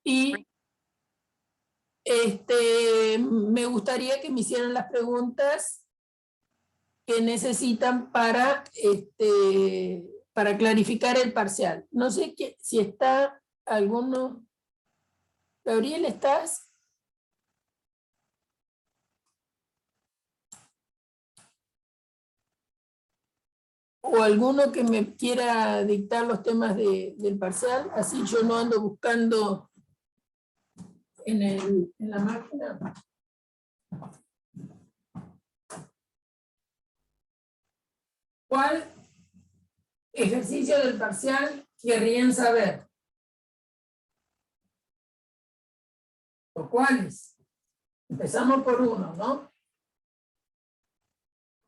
Y me gustaría que me hicieran las preguntas que necesitan para clarificar el parcial. No sé si está alguno. Gabriel, ¿estás? O alguno que me quiera dictar los temas del parcial, así yo no ando buscando en la máquina. ¿Cuál ejercicio del parcial querrían saber? ¿O cuáles? Empezamos por uno, ¿no?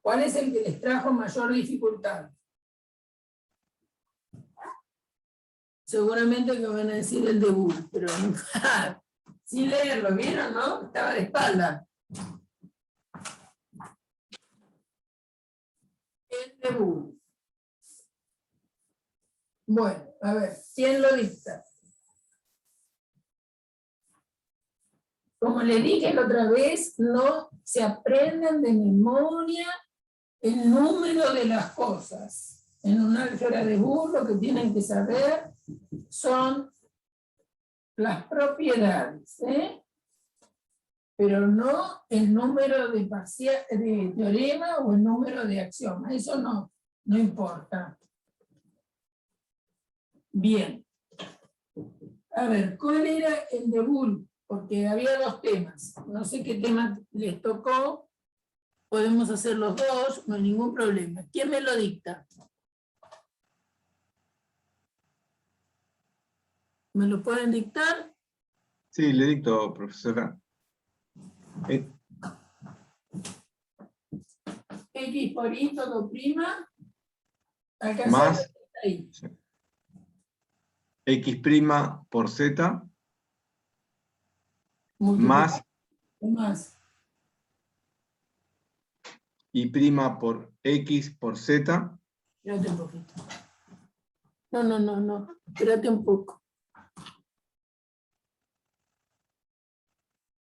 ¿Cuál es el que les trajo mayor dificultad? Seguramente que van a decir el de Bull, pero sin leerlo, ¿vieron, no? Estaba de espalda. El de Bull. Bueno, a ver, ¿quién lo dicta? Como le dije la otra vez, no se aprendan de memoria el número de las cosas. En un álgebra de Boole lo que tienen que saber son las propiedades, pero no el número de teorema o el número de axioma. Eso no importa. Bien. A ver, ¿cuál era el de Boole? Porque había dos temas. No sé qué tema les tocó. Podemos hacer los dos, no hay ningún problema. ¿Quién me lo dicta? ¿Me lo pueden dictar? Sí, le dicto, profesora. X por Y todo prima. Acá Más ahí. X' por Z. Más Y' por X por Z. Espérate un poquito. No. Espérate un poco.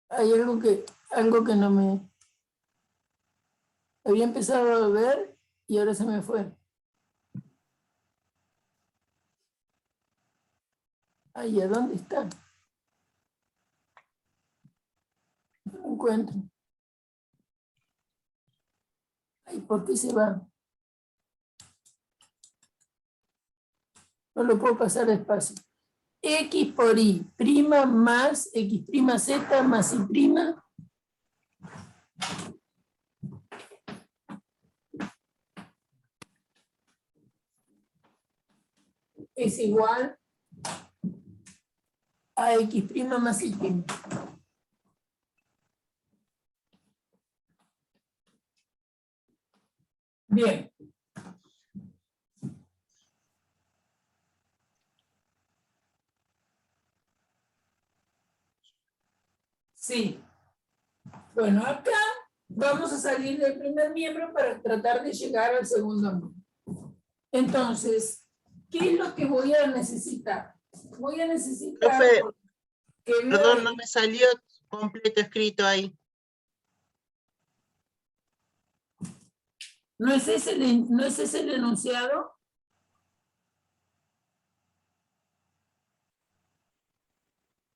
Hay algo que no me... Había empezado a ver y ahora se me fue. Ay, ¿a dónde está? No lo encuentro. Ay, ¿por qué se va? No lo puedo pasar despacio. X por Y prima más X' Z más Y prima es igual a X' más Y prima. Bien. Sí. Bueno, acá vamos a salir del primer miembro para tratar de llegar al segundo miembro. Entonces, ¿qué es lo que voy a necesitar? Voy a necesitar... Profe, que perdón, no me salió completo escrito ahí. ¿No es ese el enunciado?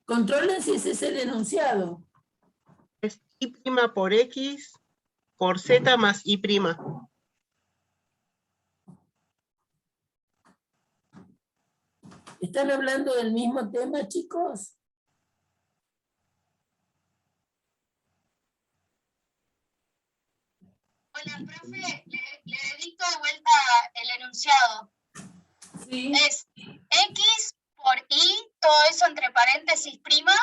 Controlen si ese es el enunciado. Es Y' por X por Z más Y'. ¿Están hablando del mismo tema, chicos? Hola, profe, le dicto de vuelta el enunciado. Sí. Es X por Y, todo eso entre paréntesis prima,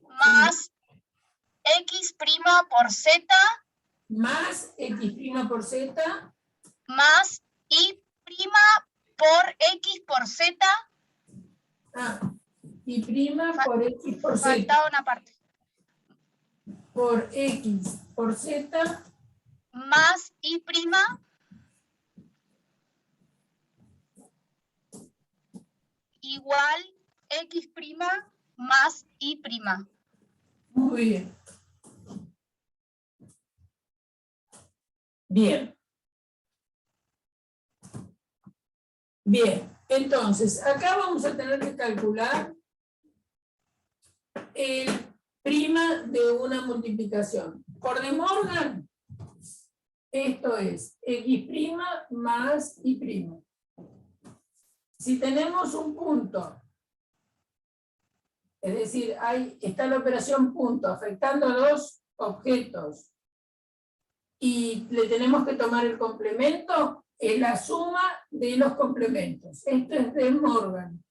más X' por Z, Más X' por Z. más Y' por X por Z. Y prima por X por Z. Faltaba una parte. Por X por Z. Más Y'. Igual X' más y'. Muy bien. Bien. Bien, entonces, acá vamos a tener que calcular el prima de una multiplicación. Por De Morgan, esto es x' más y'. Si tenemos un punto, es decir, está la operación punto afectando a dos objetos y le tenemos que tomar el complemento, es la suma de los complementos. Esto es De Morgan.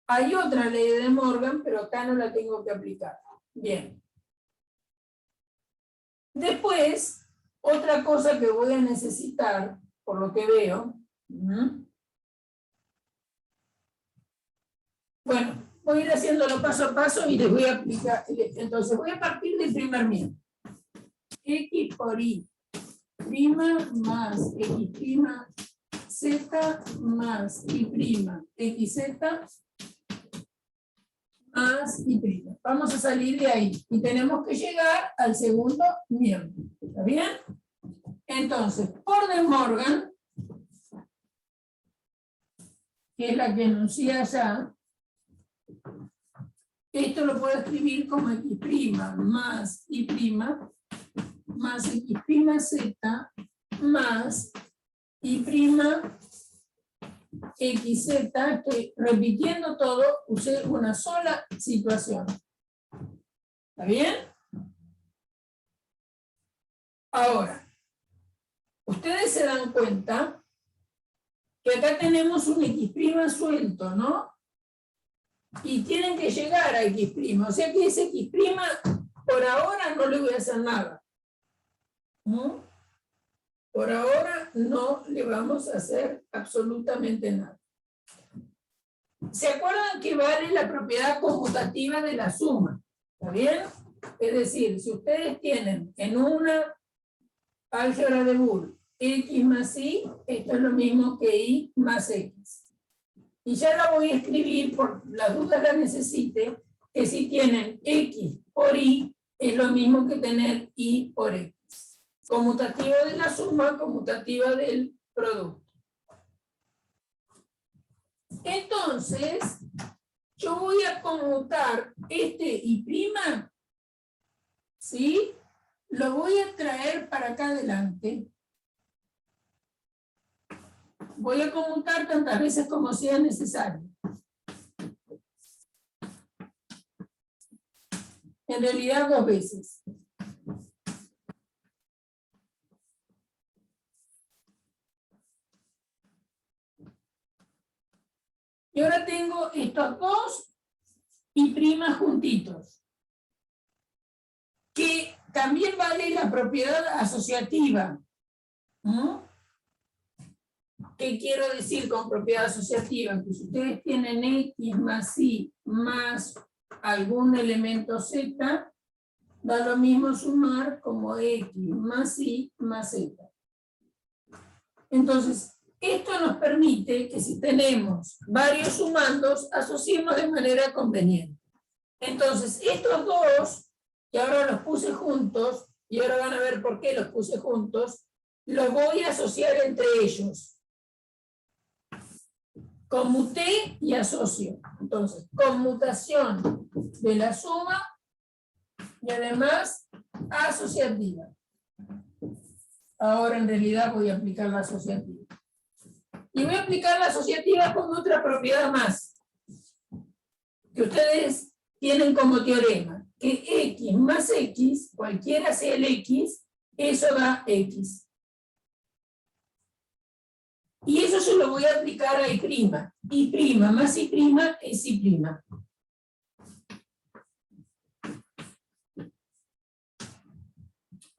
Hay otra ley de De Morgan, pero acá no la tengo que aplicar. Bien. Después, otra cosa que voy a necesitar, por lo que veo. Bueno, voy a ir haciéndolo paso a paso y les voy a aplicar. Entonces, voy a partir del primer miembro. X por y' más x' z más y' xz más y'. Vamos a salir de ahí y tenemos que llegar al segundo miembro. ¿Está bien? Entonces, por De Morgan, que es la que enuncié allá, esto lo puedo escribir como x' más y' más x'z más y' xz, estoy repitiendo todo, usé una sola situación. ¿Está bien? Ahora, ustedes se dan cuenta que acá tenemos un x' suelto, ¿no? Y tienen que llegar a x', o sea que ese x' por ahora no le voy a hacer nada. ¿No? Por ahora no le vamos a hacer absolutamente nada. ¿Se acuerdan que vale la propiedad conmutativa de la suma? ¿Está bien? Es decir, si ustedes tienen en una álgebra de Boole x más y, esto es lo mismo que y más x. Y ya la voy a escribir, por las dudas las necesite, que si tienen x por y, es lo mismo que tener y por x. Conmutativa de la suma, conmutativa del producto. Entonces, yo voy a conmutar este y', ¿sí? Lo voy a traer para acá adelante. Voy a conmutar tantas veces como sea necesario. En realidad 2 veces. Y ahora tengo estos dos y' juntitos. Que también vale la propiedad asociativa. ¿No? ¿Qué quiero decir con propiedad asociativa? Que si ustedes tienen x más y más algún elemento z, da lo mismo sumar como x más y más z. Entonces, esto nos permite que si tenemos varios sumandos, asociemos de manera conveniente. Entonces, estos dos, que ahora los puse juntos, y ahora van a ver por qué los puse juntos, los voy a asociar entre ellos. Conmuté y asocio. Entonces, conmutación de la suma y además asociativa. Ahora en realidad voy a aplicar la asociativa. Y voy a aplicar la asociativa con otra propiedad más, que ustedes tienen como teorema, que x más x, cualquiera sea el x, eso da x. Y eso se lo voy a aplicar a y'. Y' más y' es y'.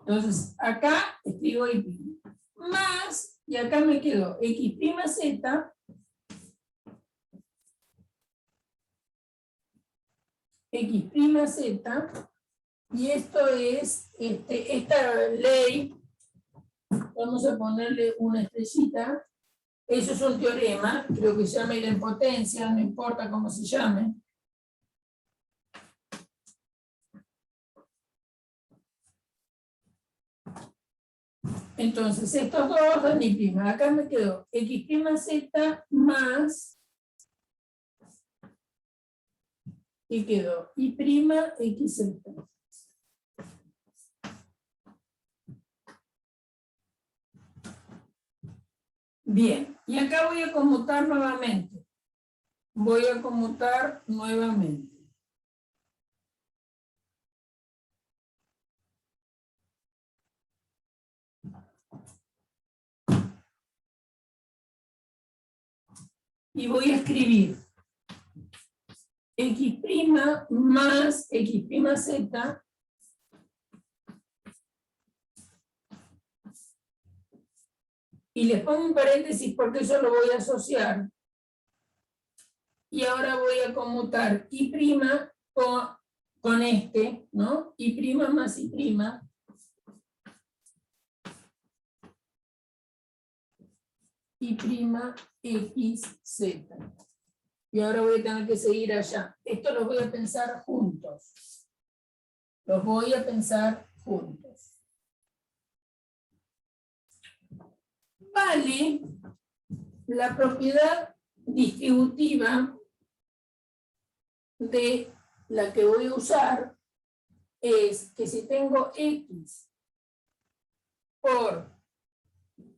Entonces, acá escribo y' más, y acá me quedó x'z x'z, y esto es esta ley, vamos a ponerle una estrellita, Eso es un teorema, creo que se llama idempotencia, no importa cómo se llame. Entonces, estos dos dan y prima. Acá me quedó x' z más, y quedó y' xz. Bien, y acá voy a conmutar nuevamente. Voy a conmutar nuevamente. Y voy a escribir x' más x', y les pongo un paréntesis porque eso lo voy a asociar. Y ahora voy a conmutar y' con este, ¿no? Y' más y'. Y' xz. Y ahora voy a tener que seguir allá. Esto lo voy a pensar juntos. Los voy a pensar juntos. Vale la propiedad distributiva de la que voy a usar es que si tengo x por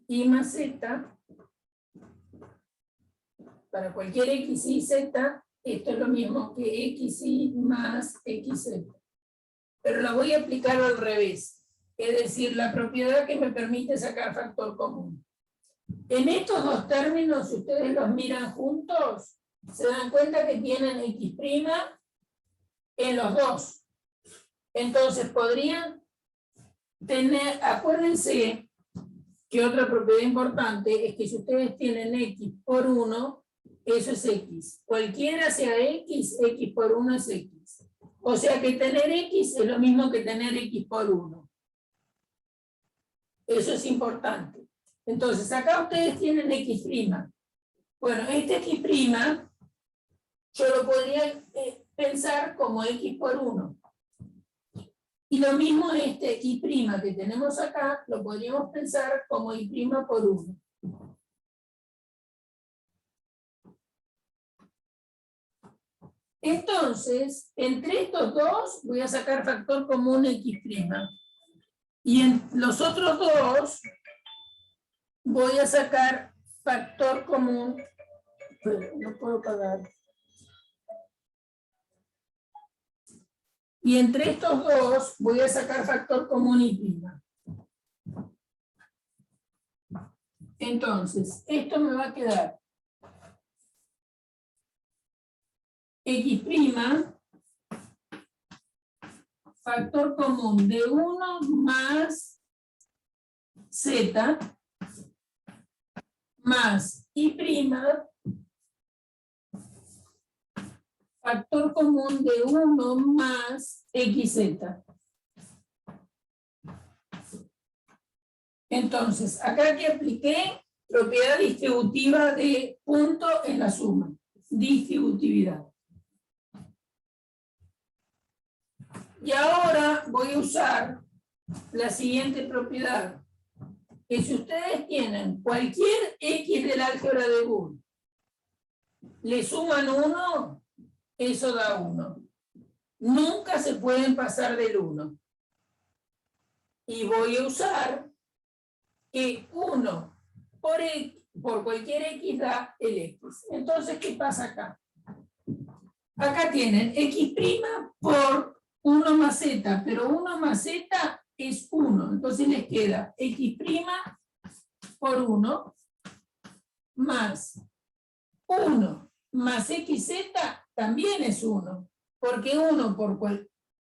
y más z, para cualquier x, y, z, esto es lo mismo que x, y más xz. Pero la voy a aplicar al revés. Es decir, la propiedad que me permite sacar factor común. En estos dos términos, si ustedes los miran juntos, se dan cuenta que tienen x' en los dos. Entonces podrían tener, acuérdense que otra propiedad importante es que si ustedes tienen x por 1, eso es x. Cualquiera sea x, x por 1 es x. O sea que tener x es lo mismo que tener x por 1. Eso es importante. Entonces, acá ustedes tienen x'. Bueno, este x' yo lo podría pensar como x por 1. Y lo mismo este y' que tenemos acá, lo podríamos pensar como y' por 1. Entonces, entre estos dos voy a sacar factor común x'. Y en los otros dos voy a sacar factor común. No puedo pagar. Y entre estos dos voy a sacar factor común y'. Entonces, esto me va a quedar x', factor común de 1 más z, más y', factor común de 1 más xz. Entonces, acá que apliqué propiedad distributiva de punto en la suma. Distributividad. Y ahora voy a usar la siguiente propiedad. Que si ustedes tienen cualquier x del álgebra de Boole, le suman 1, eso da 1. Nunca se pueden pasar del 1. Y voy a usar que 1 por cualquier x da el x. Entonces, ¿qué pasa acá? Acá tienen x' por 1 más z, pero 1 más z es 1. Entonces les queda x' por 1 más 1 más xz también es 1. Porque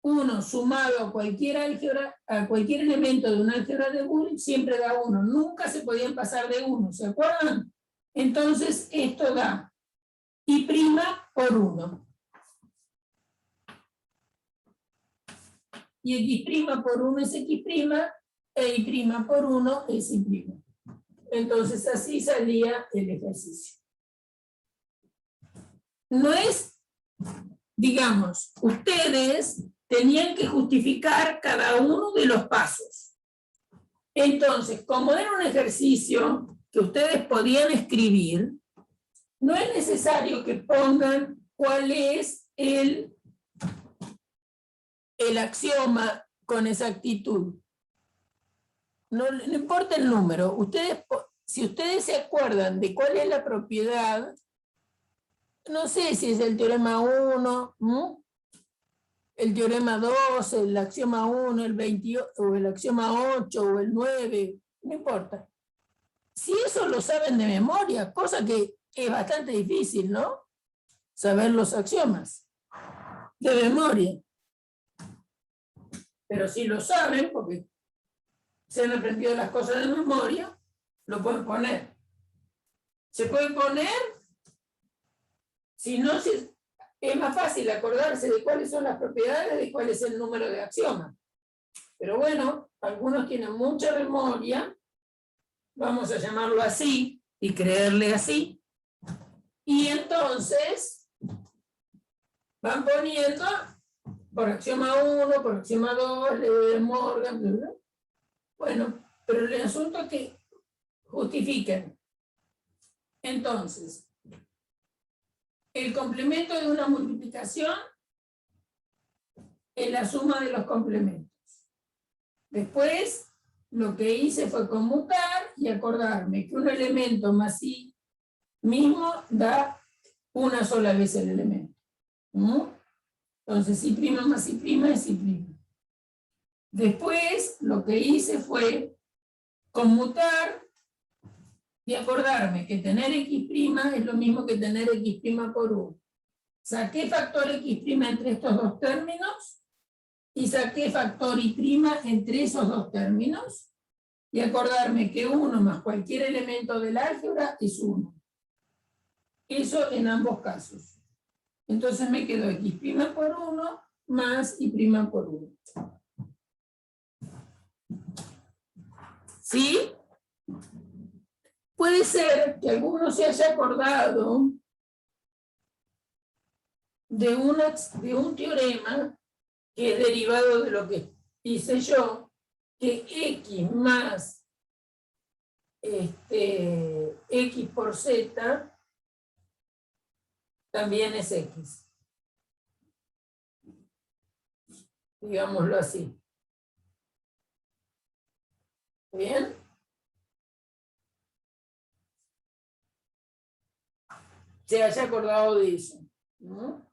1 sumado a cualquier álgebra, a cualquier elemento de un álgebra de Boole siempre da 1. Nunca se podían pasar de 1, ¿se acuerdan? Entonces esto da y' por 1. Y x' por 1 es x', e y' por 1 es y'. Entonces así salía el ejercicio. No es, digamos, ustedes tenían que justificar cada uno de los pasos. Entonces, como era un ejercicio que ustedes podían escribir, no es necesario que pongan cuál es el axioma con exactitud. No importa el número. Si ustedes se acuerdan de cuál es la propiedad, no sé si es el teorema 1, el teorema 2, el axioma 1, el 28, o el axioma 8, o el 9, no importa. Si eso lo saben de memoria, cosa que es bastante difícil, ¿no? Saber los axiomas de memoria. Pero si lo saben, porque se han aprendido las cosas de memoria, lo pueden poner. Se puede poner, si no, es más fácil acordarse de cuáles son las propiedades, de cuál es el número de axiomas. Pero bueno, algunos tienen mucha memoria, vamos a llamarlo así, y creerle así, y entonces van poniendo por axioma 1, por axioma 2, ley de Morgan, bla, bla. Bueno, pero el asunto es que justifiquen. Entonces, el complemento de una multiplicación es la suma de los complementos. Después, lo que hice fue conmutar y acordarme que un elemento más sí mismo da una sola vez el elemento. Entonces, I' más I' es I'. Después, lo que hice fue conmutar y acordarme que tener X' es lo mismo que tener X' por 1. Saqué factor X' entre estos dos términos y saqué factor Y' entre esos dos términos y acordarme que 1 más cualquier elemento del álgebra es 1. Eso en ambos casos. Entonces me quedó X' por 1 más Y' por 1. ¿Sí? Puede ser que alguno se haya acordado de un teorema que es derivado de lo que hice yo, que X más X por Z también es X. Digámoslo así. ¿Bien? Se haya acordado de eso, ¿no?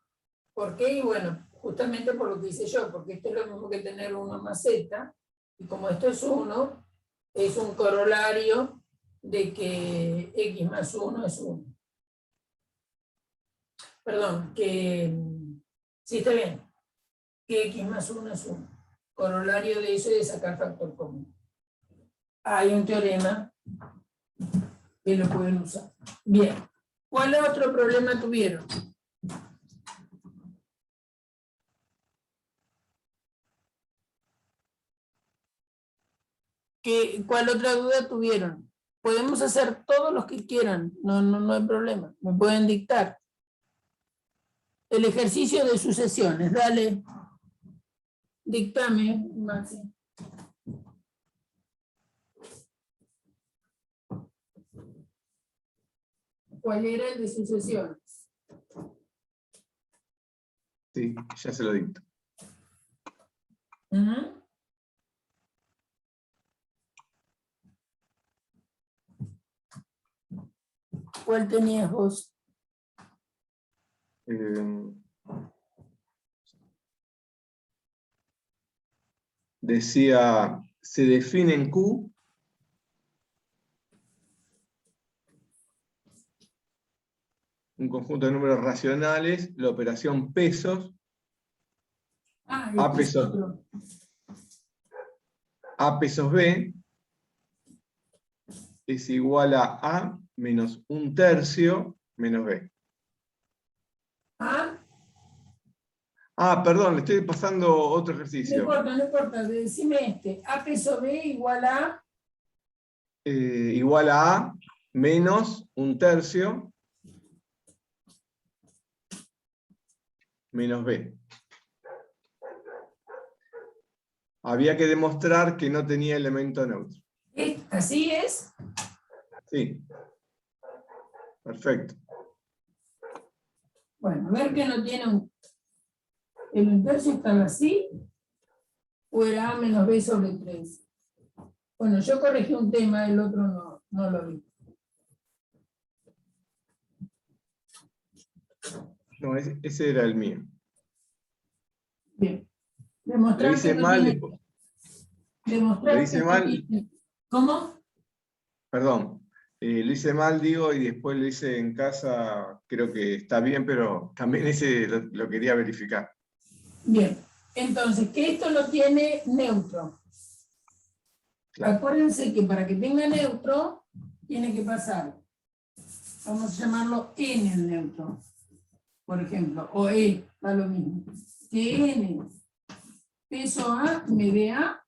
¿Por qué? Y bueno, justamente por lo que hice yo, porque esto es lo mismo que tener 1 más Z, y como esto es 1, es un corolario de que X más 1 es 1. Perdón, que sí está bien, que X más 1 es 1. Corolario de eso es de sacar factor común. Hay un teorema que lo pueden usar. Bien. ¿Cuál otro problema tuvieron? ¿Cuál otra duda tuvieron? Podemos hacer todos los que quieran, no hay problema, me pueden dictar. El ejercicio de sucesiones, dale. Dictame, Maxi. ¿Cuál era el de sucesiones? Sí, ya se lo dicto. ¿Cuál tenías vos? Decía, se define en Q un conjunto de números racionales, la operación pesos, A pesos B es igual a A menos 1/3 menos B. Perdón, le estoy pasando otro ejercicio. No importa, decime este. A peso B igual a... igual a menos 1/3 menos b. Había que demostrar que no tenía elemento neutro. ¿Así es? Sí. Perfecto. Bueno, a ver que no tiene el 1/3 estaba así, o era a menos b sobre 3. Bueno, yo corregí un tema, el otro no lo vi. No, ese era el mío. Bien. Lo Demostrar hice que no mal. tiene- demostrar Lo hice que no mal. tiene- ¿Cómo? Perdón. Lo hice mal, digo, y después lo hice en casa. Creo que está bien, pero también ese lo quería verificar. Bien. Entonces, que esto lo tiene neutro. Claro. Acuérdense que para que tenga neutro, tiene que pasar. Vamos a llamarlo n el neutro, por ejemplo, o e, da lo mismo. Que n peso a me dé a,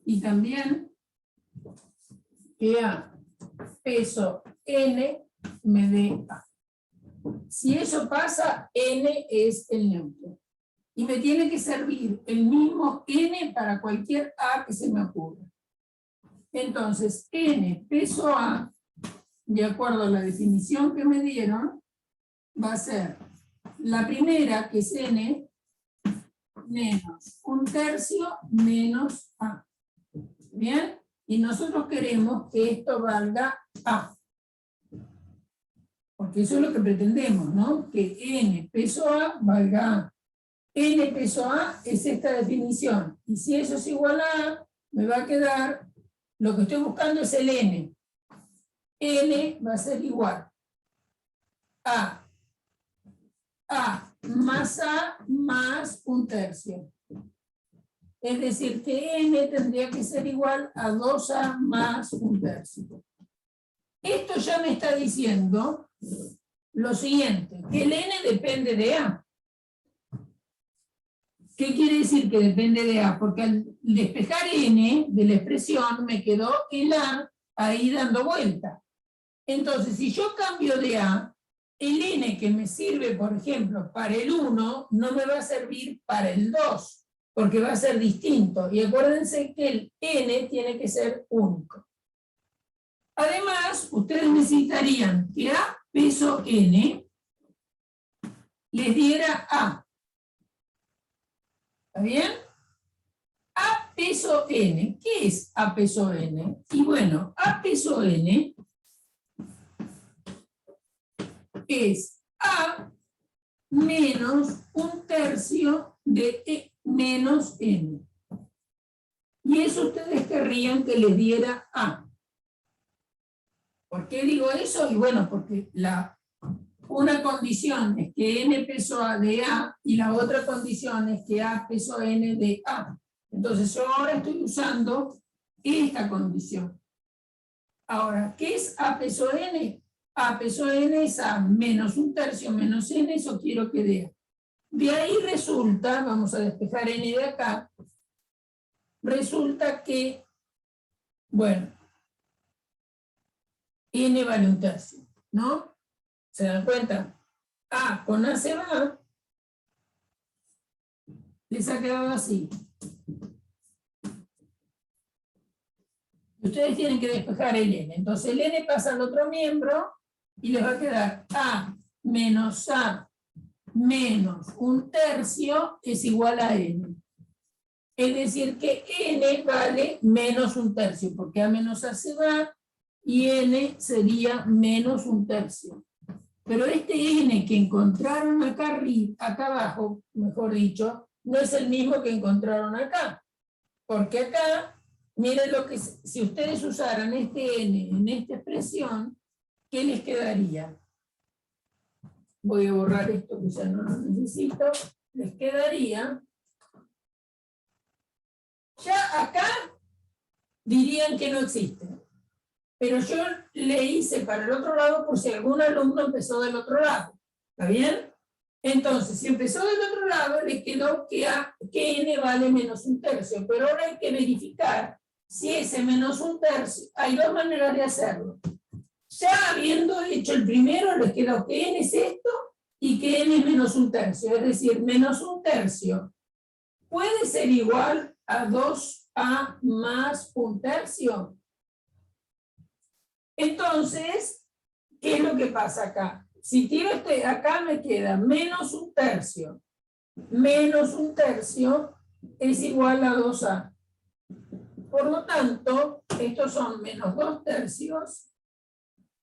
y también que a peso n me dé a. Si eso pasa, n es el neutro. Y me tiene que servir el mismo n para cualquier a que se me ocurra. Entonces, n peso a, de acuerdo a la definición que me dieron, va a ser la primera, que es n, menos 1/3 menos a. ¿Bien? Y nosotros queremos que esto valga a. Porque eso es lo que pretendemos, ¿no? Que n peso a valga a. N peso a es esta definición. Y si eso es igual a a, me va a quedar, lo que estoy buscando es el n. N va a ser igual a más a más 1/3. Es decir, que n tendría que ser igual a 2a más 1/3. Esto ya me está diciendo lo siguiente, que el n depende de a. ¿Qué quiere decir que depende de a? Porque al despejar n de la expresión me quedó el a ahí dando vuelta. Entonces, si yo cambio de a, el n que me sirve, por ejemplo, para el 1, no me va a servir para el 2, porque va a ser distinto. Y acuérdense que el n tiene que ser único. Además, ustedes necesitarían que a peso n les diera a. ¿Está bien? A peso n. ¿Qué es a peso n? Y bueno, a peso n es a menos 1/3 de e menos n. Y eso ustedes querrían que les diera a. ¿Por qué digo eso? Y bueno, porque una condición es que n peso a de a, y la otra condición es que a peso n de a. Entonces yo ahora estoy usando esta condición. Ahora, ¿qué es a peso n? A peso n es a menos 1/3 menos n, eso quiero que dé. De ahí resulta, vamos a despejar n de acá, resulta que, bueno, n vale 1/3, ¿no? ¿Se dan cuenta? A con a se va, les ha quedado así. Ustedes tienen que despejar el n. Entonces el n pasa al otro miembro y les va a quedar a menos 1/3 es igual a n. Es decir que n vale menos 1/3, porque a menos a se va y n sería menos 1/3. Pero este n que encontraron acá arriba, acá abajo, mejor dicho, no es el mismo que encontraron acá. Porque acá, miren lo que, si ustedes usaran este n en esta expresión, ¿qué les quedaría? Voy a borrar esto que ya no lo necesito. Les quedaría, ya acá dirían que no existe. Pero yo le hice para el otro lado por si algún alumno empezó del otro lado. ¿Está bien? Entonces, si empezó del otro lado, le quedó que n vale menos 1/3. Pero ahora hay que verificar si S menos 1/3, hay dos maneras de hacerlo. Ya habiendo hecho el primero, les quedó que n es esto y que n es menos 1/3, es decir, menos 1/3 puede ser igual a 2a más 1/3. Entonces, ¿qué es lo que pasa acá? Si tiro acá me queda menos 1/3 menos 1/3 es igual a 2a. Por lo tanto, estos son menos 2/3,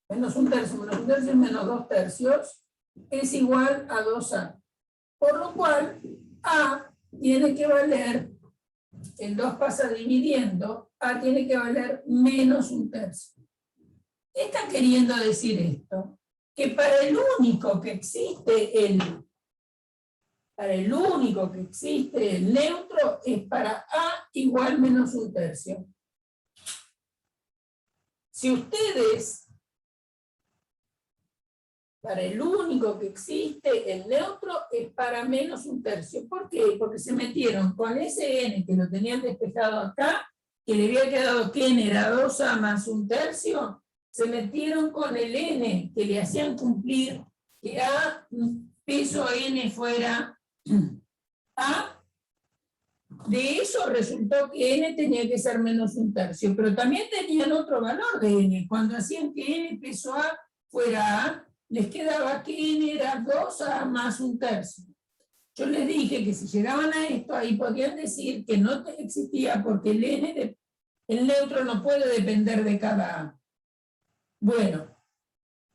menos 1/3 menos 1/3 menos 2/3 es igual a 2a. Por lo cual, a tiene que valer, el 2 pasa dividiendo, a tiene que valer menos 1/3. ¿Qué está queriendo decir esto? Que para el único que existe el neutro es para a igual menos 1/3. Si ustedes, para el único que existe el neutro es para menos 1/3. ¿Por qué? Porque se metieron con ese n que lo tenían despejado acá, que le había quedado que n era 2a más 1/3, se metieron con el n que le hacían cumplir que a peso n fuera a. De eso resultó que n tenía que ser menos 1/3, pero también tenían otro valor de n. Cuando hacían que n peso a fuera a, les quedaba que n era 2a más 1/3. Yo les dije que si llegaban a esto, ahí podían decir que no existía porque el neutro no puede depender de cada a. Bueno,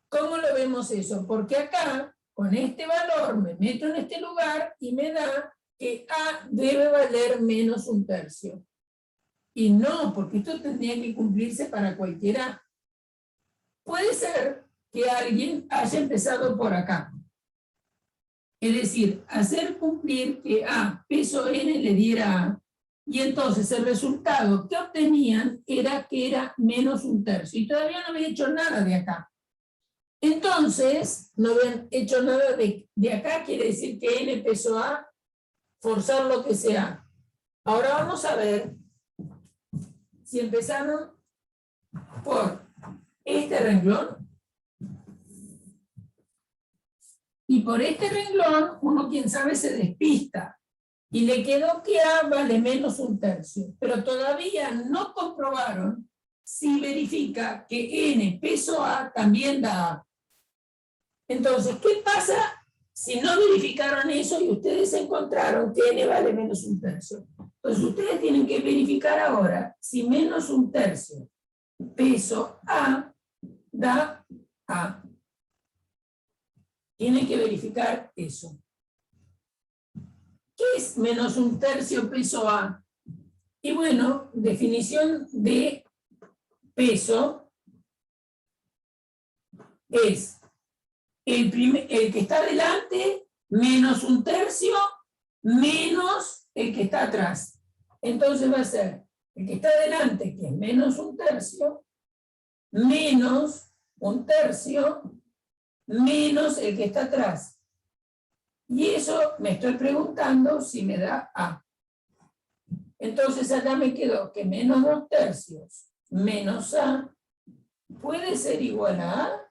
¿cómo lo vemos eso? Porque acá, con este valor, me meto en este lugar y me da que a debe valer menos 1/3. Y no, porque esto tendría que cumplirse para cualquiera. Puede ser que alguien haya empezado por acá. Es decir, hacer cumplir que a peso n le diera a, y entonces el resultado que obtenían era que era menos 1/3. Y todavía no había hecho nada de acá. Entonces, no habían hecho nada de acá, quiere decir que n peso a, forzar lo que sea. Ahora vamos a ver si empezaron por este renglón. Y por este renglón, uno, quién sabe, se despista. Y le quedó que a vale menos 1/3. Pero todavía no comprobaron si verifica que n peso a también da a. Entonces, ¿qué pasa si no verificaron eso y ustedes encontraron que n vale menos 1/3? Entonces, ustedes tienen que verificar ahora si menos 1/3 peso a da a. Tienen que verificar eso. ¿Qué es menos 1/3 peso a? Y bueno, definición de peso es el que está delante menos 1/3 menos el que está atrás. Entonces va a ser el que está delante, que es menos 1/3, menos 1/3, menos el que está atrás. Y eso me estoy preguntando si me da A. Entonces acá me quedó que menos 2/3 menos A puede ser igual a A,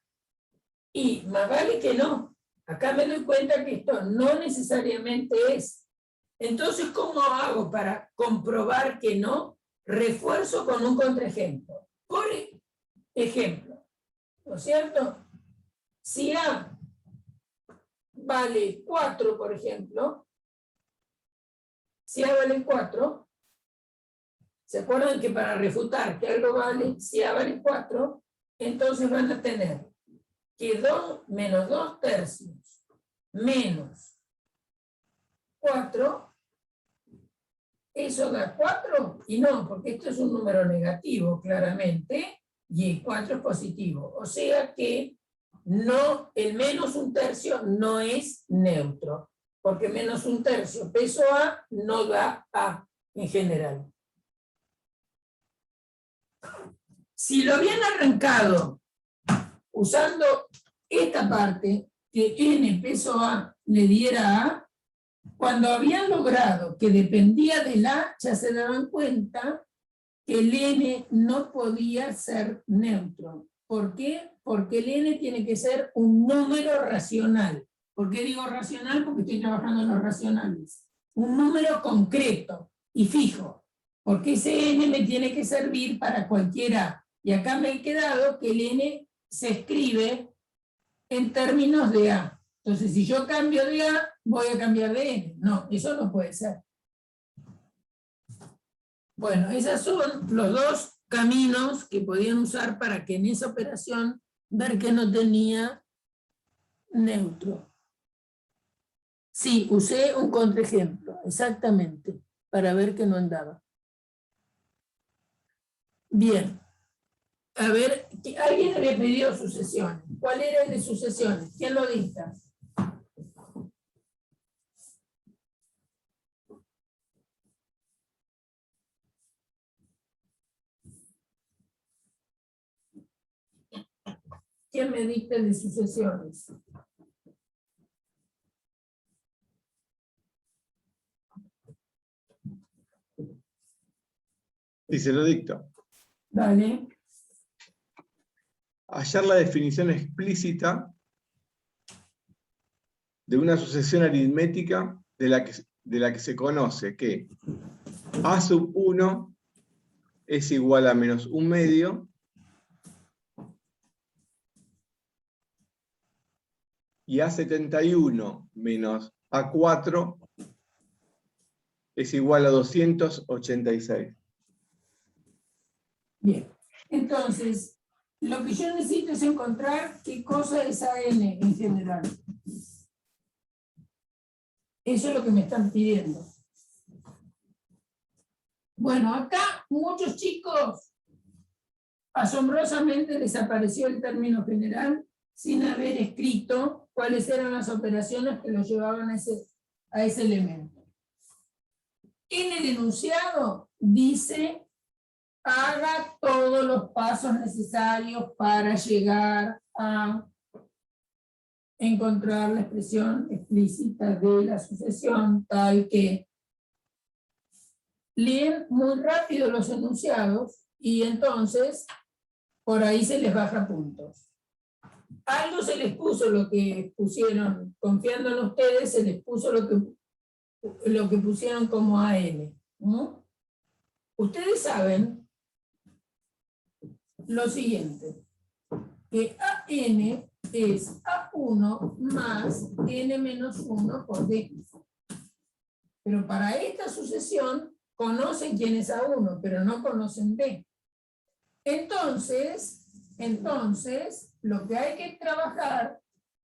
y más vale que no. Acá me doy cuenta que esto no necesariamente es. Entonces, ¿cómo hago para comprobar que no? Refuerzo con un contraejemplo. Por ejemplo, ¿no es cierto? Si A vale 4, por ejemplo, si A vale 4, ¿se acuerdan que para refutar que algo vale, si A vale 4, entonces van a tener que 2 menos 2/3 menos 4, eso da 4, y no, porque esto es un número negativo, claramente, y 4 es positivo. O sea que no, el menos 1/3 no es neutro, porque menos 1/3 peso A no da A en general. Si lo habían arrancado usando esta parte, que n peso A le diera A, cuando habían logrado que dependía del A, ya se daban cuenta que el n no podía ser neutro. ¿Por qué? Porque el n tiene que ser un número racional. ¿Por qué digo racional? Porque estoy trabajando en los racionales. Un número concreto y fijo. Porque ese n me tiene que servir para cualquier a. Y acá me he quedado que el n se escribe en términos de a. Entonces, si yo cambio de a, voy a cambiar de n. No, eso no puede ser. Bueno, esos son los dos caminos que podían usar para que en esa operación ver que no tenía neutro. Sí, usé un contraejemplo, exactamente, para ver que no andaba. Bien. A ver, alguien había pedido sucesiones. ¿Cuál era el de sucesiones? ¿Quién lo dicta? ¿Quién me dicta el de sucesiones? Y se lo dicto. Dale. Hallar la definición explícita de una sucesión aritmética de la que se conoce que a sub 1 es igual a menos un medio y A71 menos A4 es igual a 286. Bien. Entonces, lo que yo necesito es encontrar qué cosa es AN en general. Eso es lo que me están pidiendo. Bueno, acá muchos chicos asombrosamente desapareció el término general sin haber escrito cuáles eran las operaciones que lo llevaban a ese elemento. En el enunciado dice: haga todos los pasos necesarios para llegar a encontrar la expresión explícita de la sucesión, tal que leen muy rápido los enunciados y entonces por ahí se les baja puntos. Algo se les puso lo que pusieron, confiando en ustedes, se les puso lo que pusieron como AN, ¿no? Ustedes saben lo siguiente, que AN es A1 más N menos 1 por D. Pero para esta sucesión conocen quién es A1, pero no conocen D. Entonces, lo que hay que trabajar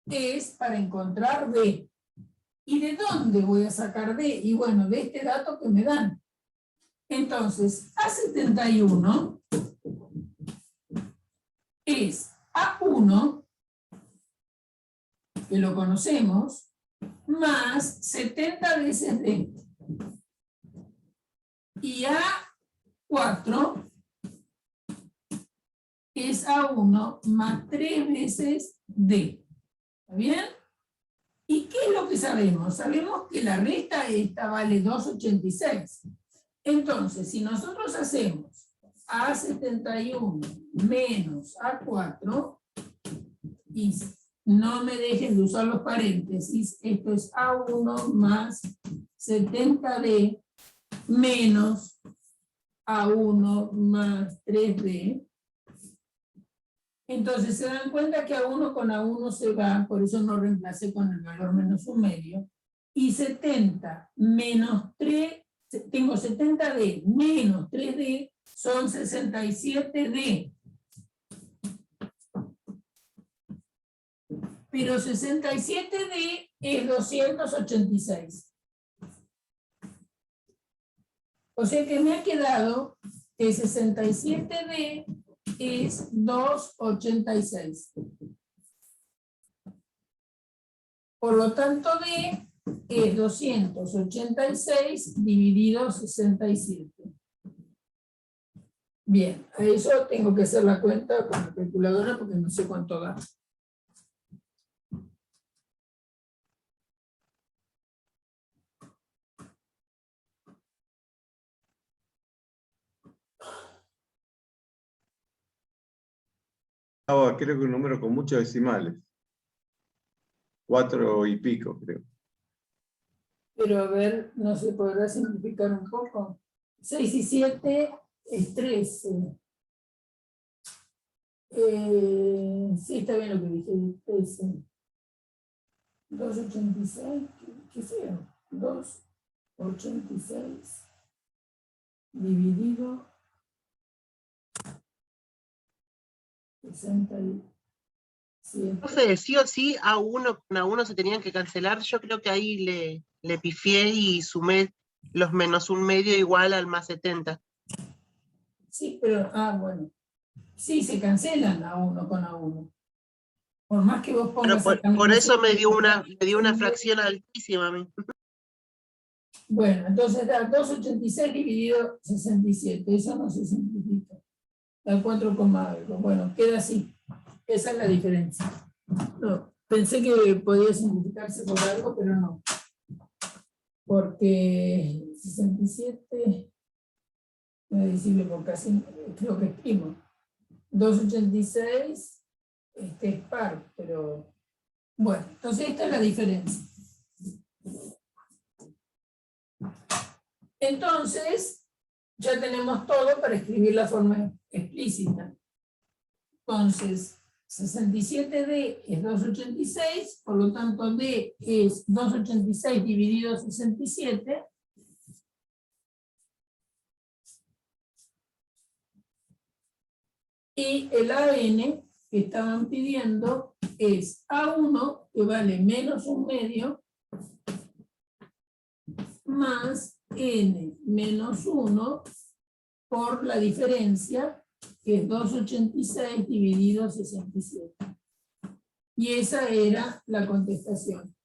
es para encontrar D. ¿Y de dónde voy a sacar D? Y bueno, de este dato que me dan. Entonces, A71 es A1, que lo conocemos, más 70 veces D. Y A4 es A1 más 3 veces D. ¿Está bien? ¿Y qué es lo que sabemos? Sabemos que la resta esta vale 286. Entonces, si nosotros hacemos A71 menos A4, y no me dejen de usar los paréntesis, esto es A1 más 70D menos A1 más 3D. Entonces se dan cuenta que A1 con A1 se va, por eso no reemplacé con el valor menos un medio. Y 70 menos 3, tengo 70D menos 3D, son 67D. Pero 67D es 286. O sea que me ha quedado que 67D es 286. Por lo tanto, D es 286 dividido 67. Bien, a eso tengo que hacer la cuenta con la calculadora porque no sé cuánto da. Creo que un número con muchos decimales. 4 y pico, creo. Pero a ver, ¿no se podrá simplificar un poco? 6 y 7 es 13. Sí, está bien lo que dije, 13. 2,86, qué feo. 2,86 dividido 67. Profe, sí o sí, A1 con A1 se tenían que cancelar. Yo creo que ahí le pifié y sumé los menos un medio igual al más 70. Sí, pero, bueno. Sí, se cancelan A1 con A1. Por más que vos Pero pongas por eso me dio una fracción altísima a mí. Bueno, entonces da 2,86 dividido 67. Eso no se simplifica. Da 4, algo. Bueno, queda así. Esa es la diferencia. No, pensé que podía simplificarse por algo, pero no. Porque 67 no es divisible por casi, creo que es primo. 2,86 es par, pero bueno, entonces esta es la diferencia. Entonces, ya tenemos todo para escribir la forma explícita. Entonces, 67D es 2,86, por lo tanto D es 2,86 dividido 67. Y el AN que estaban pidiendo es A1, que vale menos un medio, más N menos 1 por la diferencia, que es 2,86 dividido 67. Y esa era la contestación.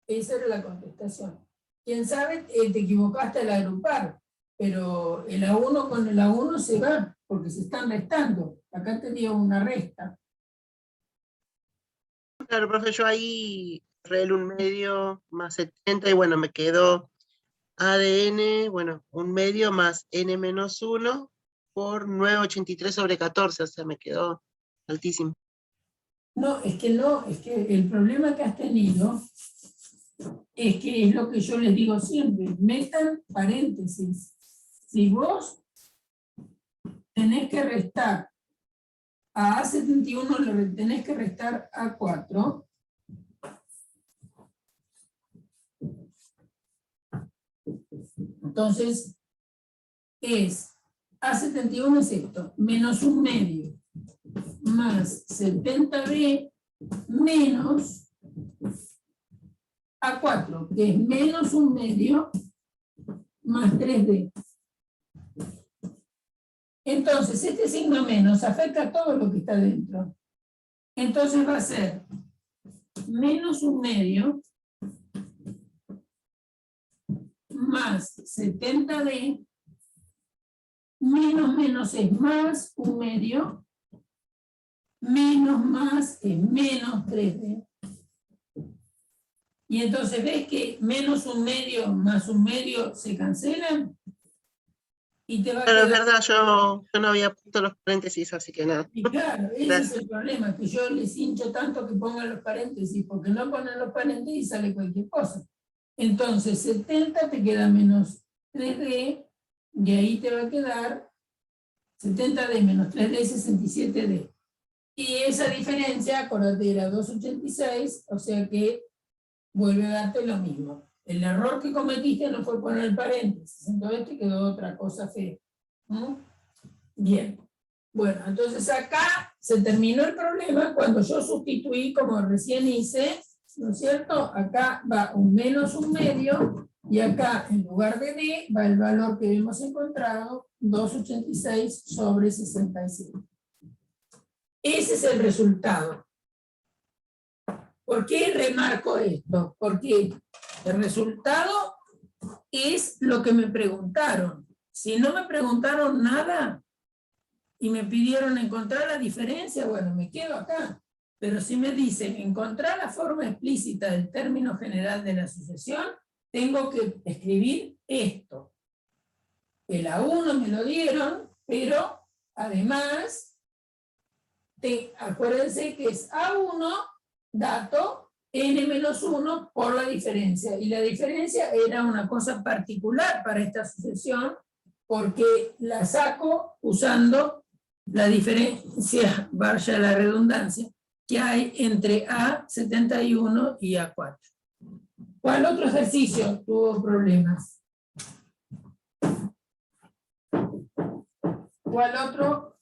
Esa era la contestación. Quién sabe, te equivocaste al agrupar, pero el A1 con el A1 se va, porque se están restando. Acá tenía una resta. Claro, profe, yo ahí el un medio más 70 y bueno, me quedó A de N, bueno, un medio más N menos 1 por 9,83 sobre 14, o sea, me quedó altísimo. No, es que el problema que has tenido es que es lo que yo les digo siempre, metan paréntesis. Si vos tenés que restar a A71, le tenés que restar a 4. Entonces, es A71 es esto, menos un medio, más 70B, menos A4, que es menos un medio, más 3D. Entonces, este signo menos afecta a todo lo que está dentro. Entonces va a ser menos un medio, más 70D, menos menos es más un medio, menos más es menos 3D. Y entonces ves que menos un medio más un medio se cancelan. Y te va a Pero quedar... es verdad, yo no había puesto los paréntesis, así que nada. Y claro, ese es el problema, que yo les hincho tanto que pongan los paréntesis, porque no ponen los paréntesis y sale cualquier cosa. Entonces, 70 te queda menos 3D, y ahí te va a quedar 70D menos 3D, 67D. Y esa diferencia, acordate, era 2,86, o sea que vuelve a darte lo mismo. El error que cometiste no fue poner el paréntesis, entonces te quedó otra cosa fea. Bien. Bueno, entonces acá se terminó el problema cuando yo sustituí, como recién hice, ¿no es cierto? Acá va un menos un medio, y acá en lugar de D va el valor que hemos encontrado, 2,86 sobre 67. Ese es el resultado. ¿Por qué remarco esto? Porque el resultado es lo que me preguntaron. Si no me preguntaron nada y me pidieron encontrar la diferencia, bueno, me quedo acá. Pero si me dicen encontrar la forma explícita del término general de la sucesión, tengo que escribir esto. El A1 me lo dieron, pero además, acuérdense que es A1, dato, n-1 por la diferencia. Y la diferencia era una cosa particular para esta sucesión, porque la saco usando la diferencia, vaya la redundancia, que hay entre A71 y A4. ¿Cuál otro ejercicio tuvo problemas? ¿Cuál otro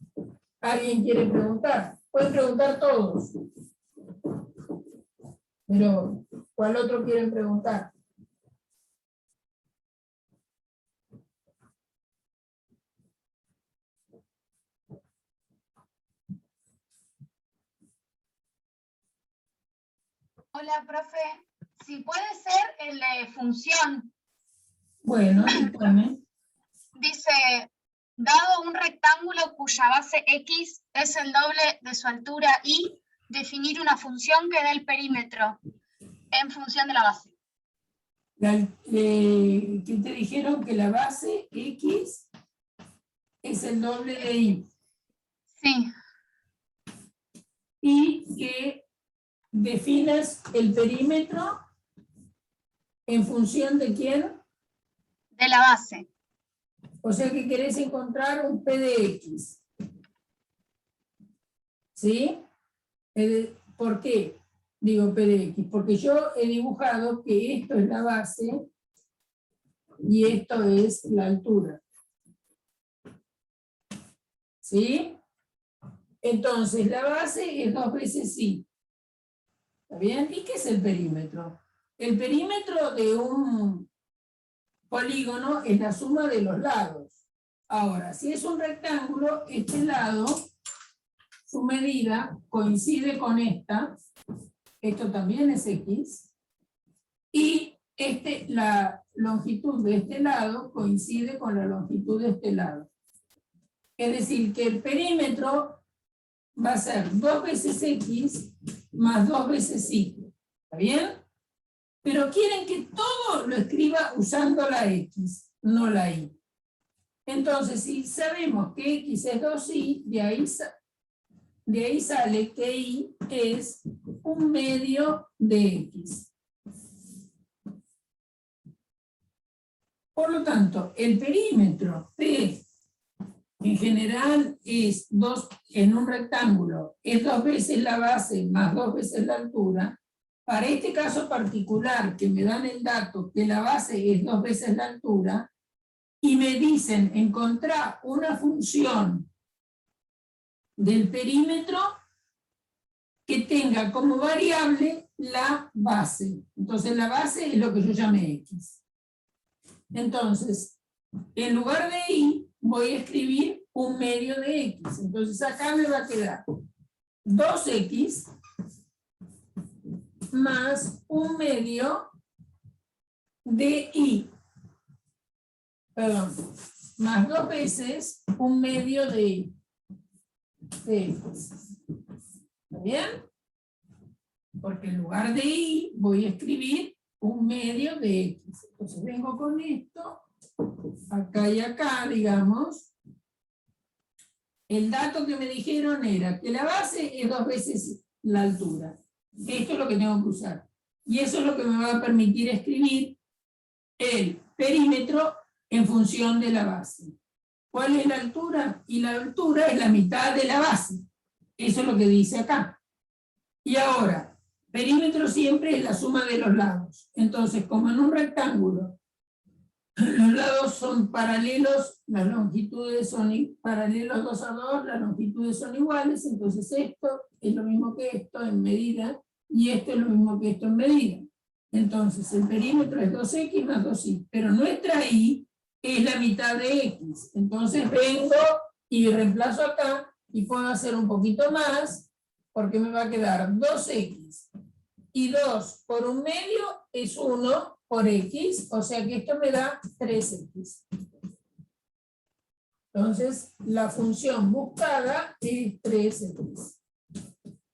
alguien quiere preguntar? Pueden preguntar todos. Pero, ¿cuál otro quieren preguntar? Hola, profe. Si puede ser el de función. Bueno, dígame. Dice, dado un rectángulo cuya base X es el doble de su altura Y, definir una función que dé el perímetro en función de la base. ¿Qué te dijeron? Que la base X es el doble de Y. Sí. Y que definas el perímetro en función de quién. De la base. O sea que querés encontrar un P de X. ¿Sí? ¿Por qué digo P de X? Porque yo he dibujado que esto es la base y esto es la altura. ¿Sí? Entonces, la base es 2 veces Y. ¿Está bien? ¿Y qué es el perímetro? El perímetro de un polígono es la suma de los lados. Ahora, si es un rectángulo, este lado, su medida coincide con esta, esto también es X, y la longitud de este lado coincide con la longitud de este lado. Es decir, que el perímetro va a ser 2 veces X más 2 veces Y. ¿Está bien? Pero quieren que todo lo escriba usando la X, no la Y. Entonces, si sabemos que X es 2Y, de ahí sale que Y es 1/2 de X. Por lo tanto, el perímetro P en general es 2, en un rectángulo, es 2 veces la base más 2 veces la altura. Para este caso particular, que me dan el dato que la base es 2 veces la altura, y me dicen encontrar una función del perímetro que tenga como variable la base. Entonces la base es lo que yo llamé X. Entonces, en lugar de Y, voy a escribir 1/2 de X. Entonces acá me va a quedar 2X más 1/2 de Y. Perdón, más 2 veces 1/2 de Y. De X. ¿Está bien? Porque en lugar de Y voy a escribir 1/2 de X. Entonces vengo con esto, acá y acá, digamos. El dato que me dijeron era que la base es 2 veces la altura. Esto es lo que tengo que usar. Y eso es lo que me va a permitir escribir el perímetro en función de la base. ¿Cuál es la altura? Y la altura es la mitad de la base. Eso es lo que dice acá. Y ahora, perímetro siempre es la suma de los lados. Entonces, como en un rectángulo, los lados son paralelos, las longitudes son paralelos 2 a 2, las longitudes son iguales, entonces esto es lo mismo que esto en medida, y esto es lo mismo que esto en medida. Entonces, el perímetro es 2X más 2Y, pero nuestra Y es la mitad de X. Entonces vengo y reemplazo acá, y puedo hacer un poquito más, porque me va a quedar 2X. Y 2 por 1/2 es 1 por X, o sea que esto me da 3X. Entonces, la función buscada es 3X.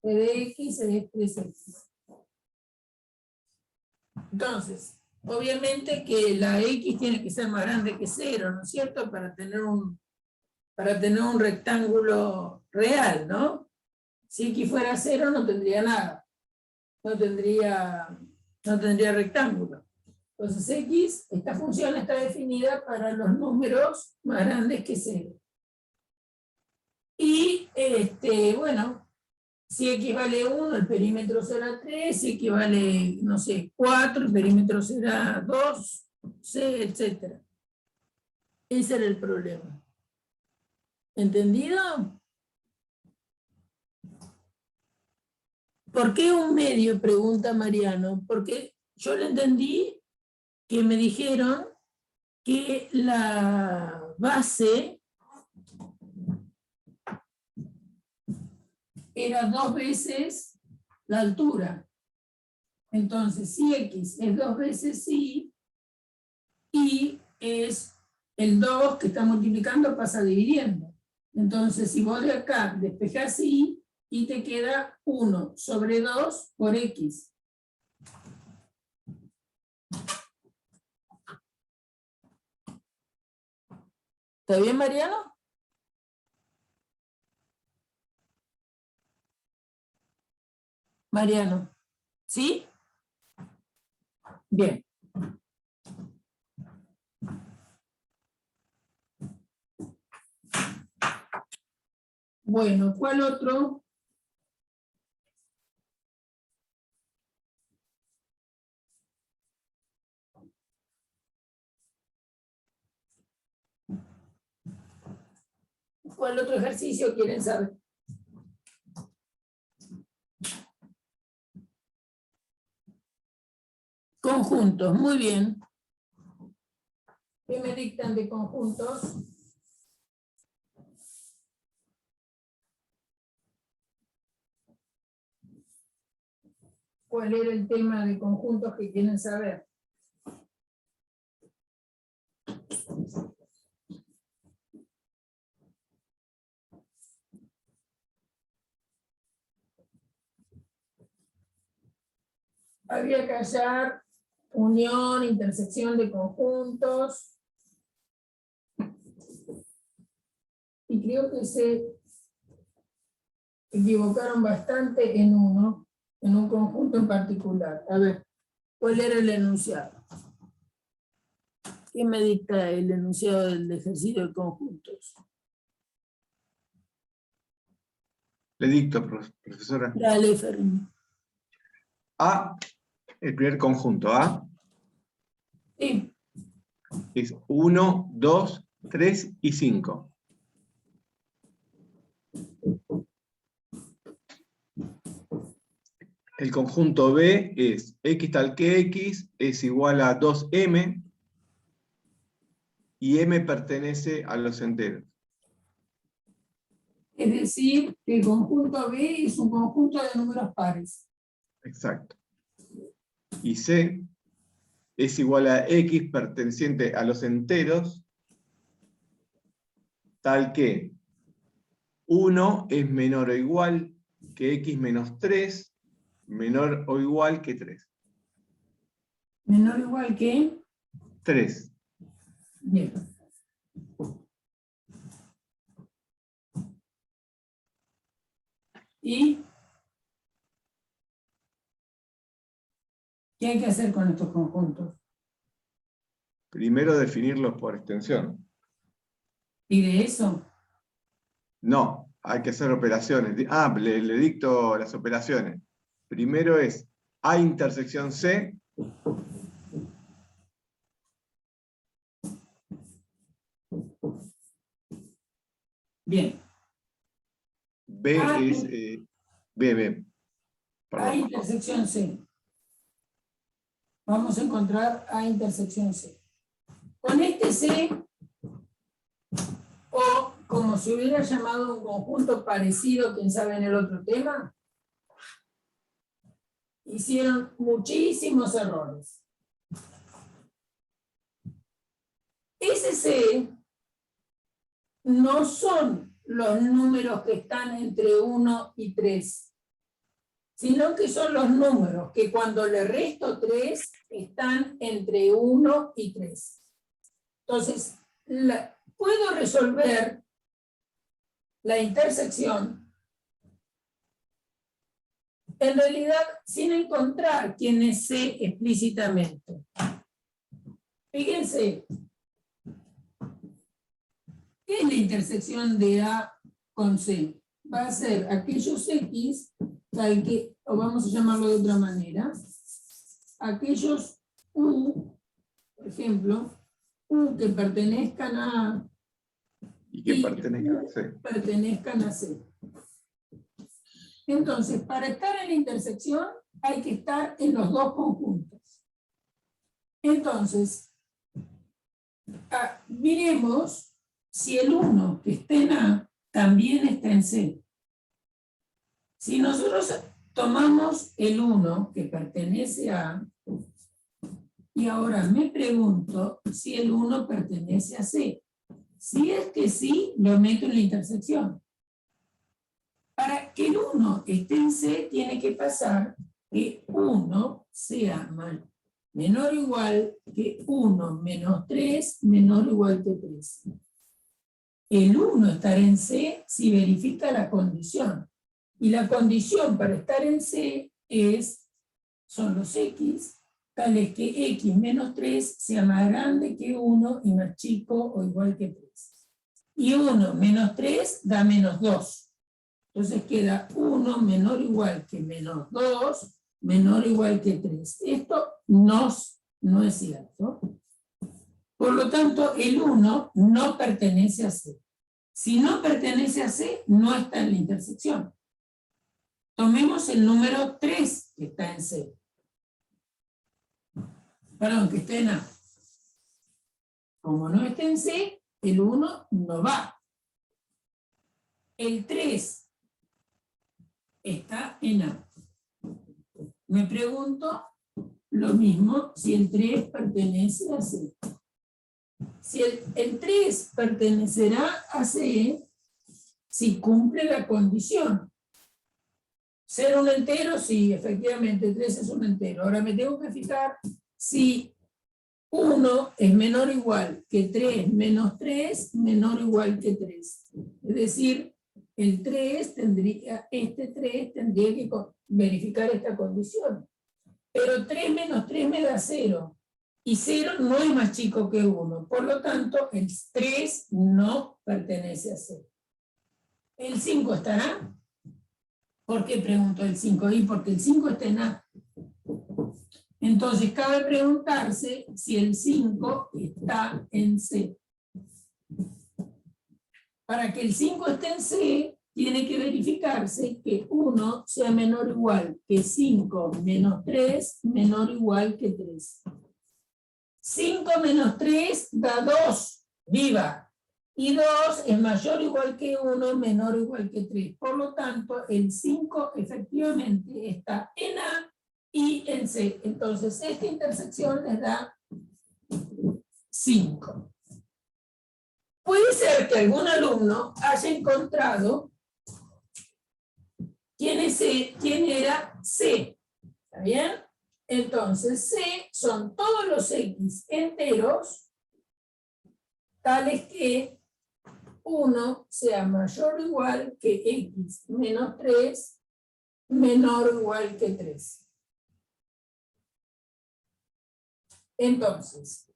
P de X es 3X. Entonces, obviamente que la X tiene que ser más grande que 0, ¿no es cierto? Para tener un rectángulo real, ¿no? Si X fuera 0 no tendría nada. No tendría rectángulo. Entonces X, esta función está definida para los números más grandes que 0. Y, bueno, si X vale 1, el perímetro será 3, si X vale, no sé, 4, el perímetro será 2, C, etc. Ese era el problema. ¿Entendido? ¿Por qué un medio? Pregunta Mariano. Porque yo le entendí que me dijeron que la base era 2 veces la altura. Entonces, si X es 2 veces Y, Y es el 2 que está multiplicando, pasa dividiendo. Entonces, si vos de acá despejás Y, y te queda 1 sobre 2 por X. ¿Está bien, Mariano? Mariano, ¿sí? Bien. Bueno, ¿cuál otro? ¿Cuál otro ejercicio quieren saber? Conjuntos, muy bien. ¿Qué me dictan de conjuntos? ¿Cuál era el tema de conjuntos que quieren saber? Había que hallar unión, intersección de conjuntos. Y creo que se equivocaron bastante en uno, en un conjunto en particular. A ver, ¿cuál era el enunciado? ¿Qué me dicta el enunciado del ejercicio de conjuntos? Le dicto, profesora. Dale, Fermín. A, el primer conjunto, A, Sí. es 1, 2, 3 y 5. El conjunto B es X tal que X es igual a 2M y M pertenece a los enteros. Es decir, que el conjunto B es un conjunto de números pares. Exacto. Y C es igual a X perteneciente a los enteros, tal que 1 es menor o igual que X menos 3, menor o igual que 3. Menor o igual que 3. Bien. ¿Y qué hay que hacer con estos conjuntos? Primero definirlos por extensión. ¿Y de eso? No, hay que hacer operaciones. Le dicto las operaciones. Primero es A intersección C. Bien. B es B. A Perdón. intersección C. Vamos a encontrar A intersección C. Con este C, o como se hubiera llamado un conjunto parecido, quién sabe en el otro tema, hicieron muchísimos errores. Ese C no son los números que están entre 1 y 3. sino que son los números que cuando le resto 3 están entre 1 y 3. Entonces, puedo resolver la intersección en realidad sin encontrar quién es C explícitamente. Fíjense, ¿qué es la intersección de A con C? Va a ser aquellos X, o vamos a llamarlo de otra manera, aquellos U, por ejemplo, U que pertenezcan a A Y que pertenezcan a C. Entonces, para estar en la intersección hay que estar en los dos conjuntos. Entonces, miremos si el 1 que está en A también está en C. Si nosotros tomamos el 1 que pertenece a A, y ahora me pregunto si el 1 pertenece a C. Si es que sí, lo meto en la intersección. Para que el 1 esté en C, tiene que pasar que 1 sea menor o igual que 1 menos 3 menor o igual que 3. El 1 estará en C si verifica la condición. Y la condición para estar en C son los X, tales que X menos 3 sea más grande que 1 y más chico o igual que 3. Y 1 menos 3 da menos 2. Entonces queda 1 menor o igual que menos 2, menor o igual que 3. Esto no es cierto. Por lo tanto, el 1 no pertenece a C. Si no pertenece a C, no está en la intersección. Tomemos el número 3 que está en C. Perdón, que está en A. Como no está en C, el 1 no va. El 3 está en A. Me pregunto lo mismo si el 3 pertenece a C. Si el 3 pertenecerá a C si cumple la condición. Ser un entero, sí, efectivamente, 3 es un entero. Ahora me tengo que fijar si 1 es menor o igual que 3 menos 3 menor o igual que 3. Es decir, el 3 tendría que verificar esta condición. Pero 3 menos 3 me da 0. Y 0 no es más chico que 1. Por lo tanto, el 3 no pertenece a C. ¿El 5 estará? ¿Por qué pregunto el 5? Y porque el 5 está en A. Entonces, cabe preguntarse si el 5 está en C. Para que el 5 esté en C, tiene que verificarse que 1 sea menor o igual que 5 menos 3 menor o igual que 3. 5 menos 3 da 2, viva. Y 2 es mayor o igual que 1, menor o igual que 3. Por lo tanto, el 5 efectivamente está en A y en C. Entonces, esta intersección les da 5. Puede ser que algún alumno haya encontrado quién era C. ¿Está bien? Entonces, C son todos los X enteros, tales que 1 sea mayor o igual que X menos 3, menor o igual que 3. Entonces,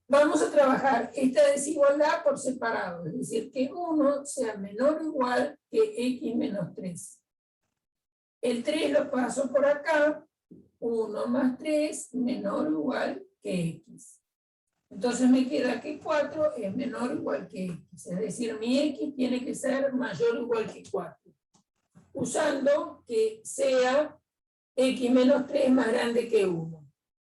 vamos a trabajar esta desigualdad por separado, es decir, que 1 sea menor o igual que X menos 3. El 3 lo paso por acá, 1 más 3 menor o igual que X. Entonces me queda que 4 es menor o igual que X, es decir, mi X tiene que ser mayor o igual que 4, usando que sea X menos 3 más grande que 1.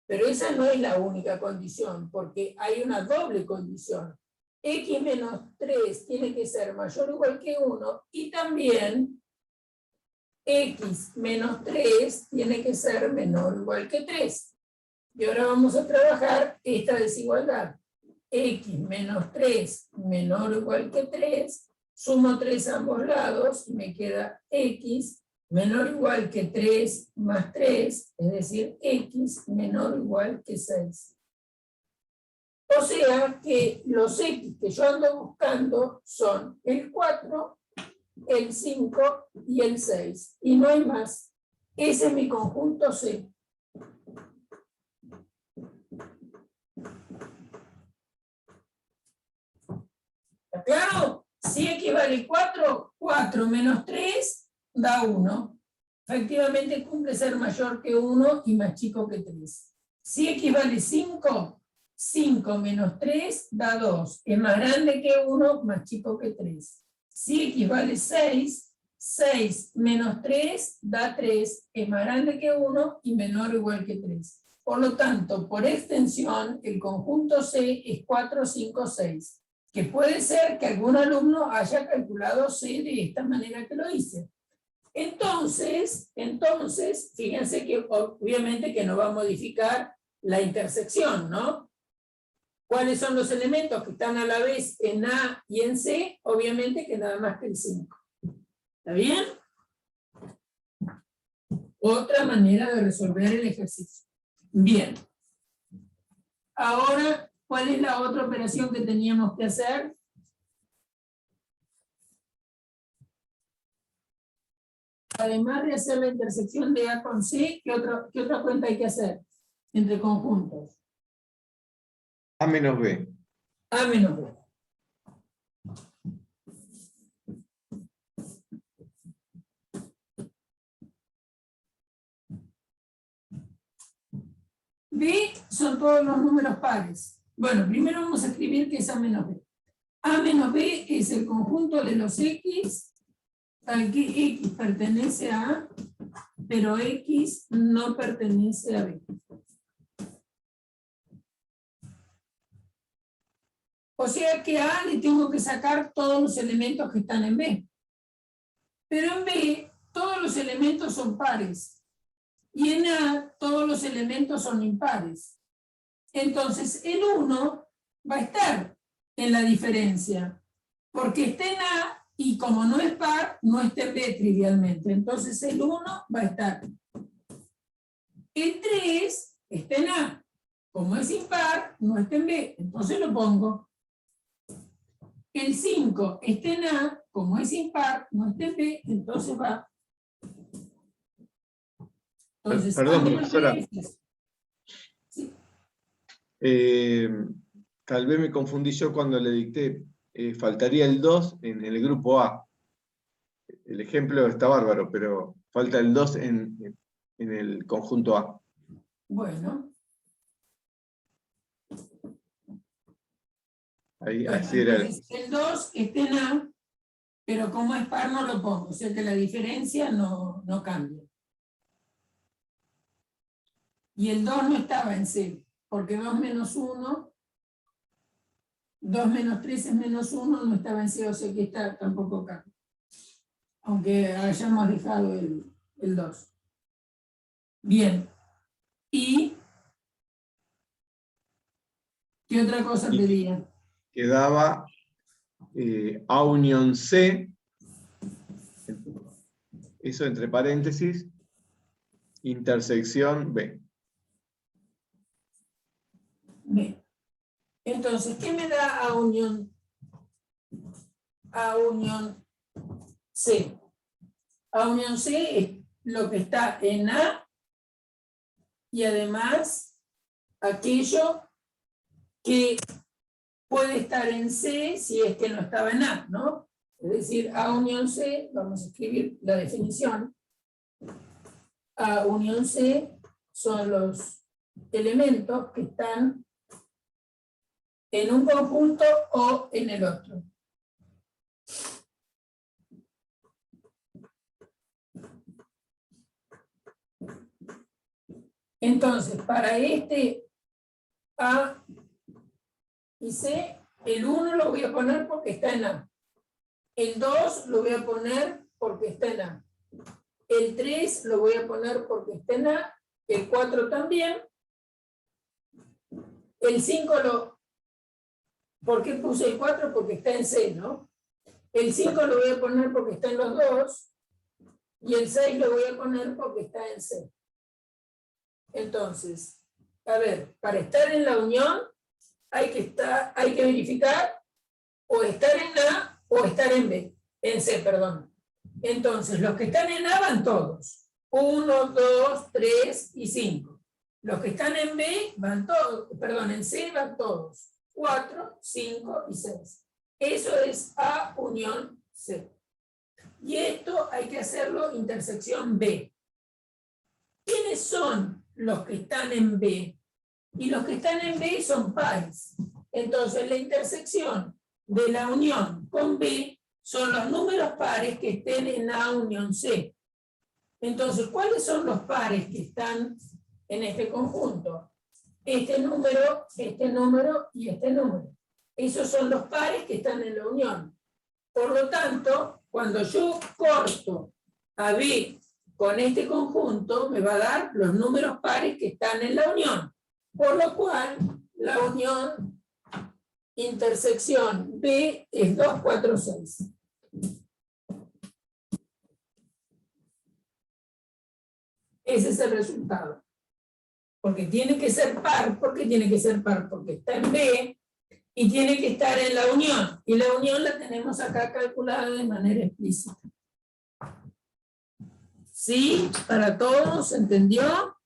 Pero esa no es la única condición, porque hay una doble condición. X menos 3 tiene que ser mayor o igual que 1 y también X menos 3 tiene que ser menor o igual que 3. Y ahora vamos a trabajar esta desigualdad. X menos 3 menor o igual que 3, sumo 3 a ambos lados y me queda X menor o igual que 3 más 3, es decir, x menor o igual que 6. O sea que los x que yo ando buscando son el 4, el 5 y el 6. Y no hay más. Ese es mi conjunto C. ¿Está claro? Si x vale 4, 4 menos 3 da 1. Efectivamente cumple ser mayor que 1 y más chico que 3. Si x vale 5, 5 menos 3 da 2. Es más grande que 1, más chico que 3. Si x vale 6, 6 menos 3 da 3. Es más grande que 1 y menor o igual que 3. Por lo tanto, por extensión, el conjunto C es 4, 5, 6. Que puede ser que algún alumno haya calculado C de esta manera que lo hice. Entonces, fíjense que obviamente que no va a modificar la intersección, ¿no? ¿Cuáles son los elementos que están a la vez en A y en C? Obviamente que nada más que el 5. ¿Está bien? Otra manera de resolver el ejercicio. Bien. Ahora, ¿cuál es la otra operación que teníamos que hacer? Además de hacer la intersección de A con C, ¿qué otra cuenta hay que hacer entre conjuntos? A menos B. A menos B. B son todos los números pares. Bueno, primero vamos a escribir qué es A menos B. A menos B es el conjunto de los X al que X pertenece a A, pero X no pertenece a B. O sea que a A le tengo que sacar todos los elementos que están en B. Pero en B todos los elementos son pares. Y en A todos los elementos son impares. Entonces el 1 va a estar en la diferencia. Porque está en A y como no es par, no está en B trivialmente. Entonces el 1 va a estar. El 3 está en A. Como es impar, no está en B. Entonces lo pongo. El 5 está en A, como es impar, no está en B, entonces va. Entonces, Perdón, profesora. Sí. Tal vez me confundí yo cuando le dicté. Faltaría el 2 en el grupo A. El ejemplo está bárbaro, pero falta el 2 en el conjunto A. Bueno. Ahí, Bueno, así era. entonces el 2 está en A, pero como es par no lo pongo, o sea que la diferencia no cambia. Y el 2 no estaba en C, porque 2 menos 1, 2 menos 3 es menos 1, no estaba en C, o sea que está tampoco acá. Aunque hayamos dejado el 2. Bien. ¿Y qué otra cosa pedía? Quedaba A unión C, eso entre paréntesis, intersección B. B. Entonces, ¿qué me da A unión C? A unión C es lo que está en A y además aquello que puede estar en C si es que no estaba en A, ¿no? Es decir, A unión C, vamos a escribir la definición. A unión C son los elementos que están en un conjunto o en el otro. Entonces, para este A y C, el 1 lo voy a poner porque está en A. El 2 lo voy a poner porque está en A. El 3 lo voy a poner porque está en A. El 4 también. El 5 ¿por qué puse el 4? Porque está en C, ¿no? El 5 lo voy a poner porque está en los dos. Y el 6 lo voy a poner porque está en C. Entonces, a ver, para estar en la unión hay que verificar o estar en A o estar en B, en C, perdón. Entonces, los que están en A van todos. 1, 2, 3 y 5. Los que están en B van todos, perdón, en C van todos. 4, 5 y 6. Eso es A unión C. Y esto hay que hacerlo intersección B. ¿Quiénes son los que están en B? Y los que están en B son pares. Entonces, la intersección de la unión con B son los números pares que estén en A unión C. Entonces, ¿cuáles son los pares que están en este conjunto? Este número y este número. Esos son los pares que están en la unión. Por lo tanto, cuando yo corto a B con este conjunto, me va a dar los números pares que están en la unión. Por lo cual, la unión intersección B es 2, 4, 6. Ese es el resultado. Porque tiene que ser par. ¿Por qué tiene que ser par? Porque está en B y tiene que estar en la unión. Y la unión la tenemos acá calculada de manera explícita. ¿Sí? ¿Para todos? ¿Se entendió?